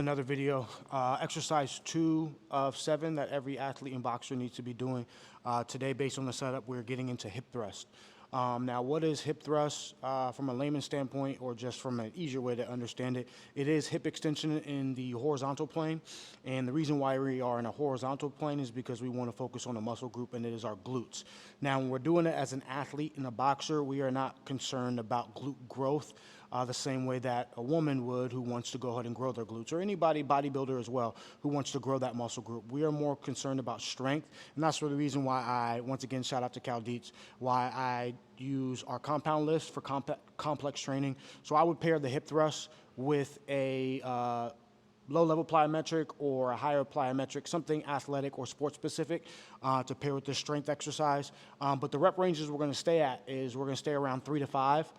another video. Exercise 2 of 7 that every athlete and boxer needs to be doing. Today, based on the setup, we're getting into hip thrust. Now, what is hip thrust from a layman's standpoint, or just from an easier way to understand it? It is hip extension in the horizontal plane, and the reason why we are in a horizontal plane is because we want to focus on a muscle group, and it is our glutes. Now, when we're doing it as an athlete and a boxer, we are not concerned about glute growth the same way that a woman would who wants to go ahead and grow their glutes, or anybody, bodybuilder as well, who wants to grow that muscle group. We are more concerned about strength, and that's for the reason why I, once again, shout out to Cal Dietz, why I use our compound list for complex training. So I would pair the hip thrust with a low-level plyometric or a higher plyometric, something athletic or sports-specific to pair with this strength exercise. But the rep ranges we're going to stay at is we're going to stay around 3 to 5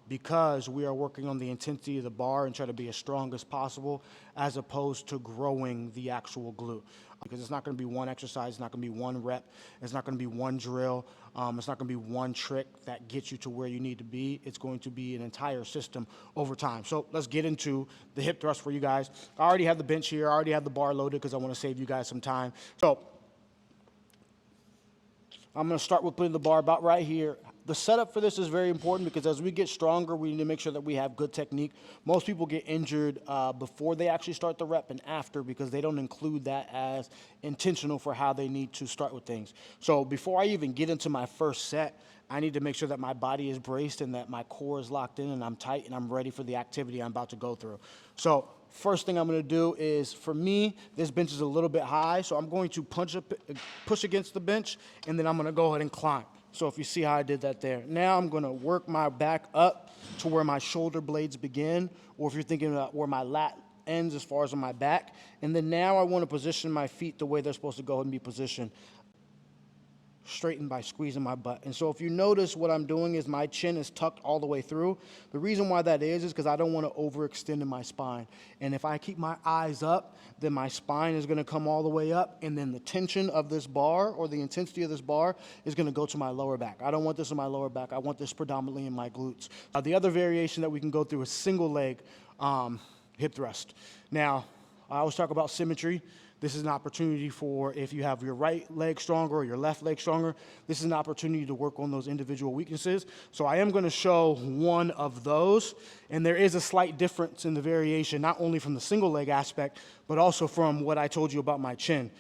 because we are working on the intensity of the bar and try to be as strong as possible as opposed to growing the actual glute. Because it's not going to be one exercise, it's not going to be one rep, it's not going to be one drill, it's not going to be one trick that gets you to where you need to be. It's going to be an entire system over time. So let's get into the hip thrust for you guys. I already have the bench here, I already have the bar loaded because I want to save you guys some time. So I'm going to start with putting the bar about right here. The setup for this is very important because as we get stronger, we need to make sure that we have good technique. Most people get injured before they actually start the rep and after because they don't include that as intentional for how they need to start with things. So before I even get into my first set, I need to make sure that my body is braced and that my core is locked in and I'm tight and I'm ready for the activity I'm about to go through. So first thing I'm going to do is, for me, this bench is a little bit high, so I'm going to push against the bench, and then I'm going to go ahead and climb. So if you see how I did that there. Now I'm going to work my back up to where my shoulder blades begin, or if you're thinking about where my lat ends as far as on my back. And then now I want to position my feet the way they're supposed to go and be positioned, straightened by squeezing my butt. And so if you notice, what I'm doing is my chin is tucked all the way through. The reason why that is because I don't want to overextend in my spine. And if I keep my eyes up, then my spine is going to come all the way up, and then the tension of this bar or the intensity of this bar is going to go to my lower back. I don't want this in my lower back. I want this predominantly in my glutes. The other variation that we can go through is single leg hip thrust. Now, I always talk about symmetry. This is an opportunity for, if you have your right leg stronger or your left leg stronger, this is an opportunity to work on those individual weaknesses. So I am going to show one of those, and there is a slight difference in the variation, not only from the single leg aspect, but also from what I told you about my chin.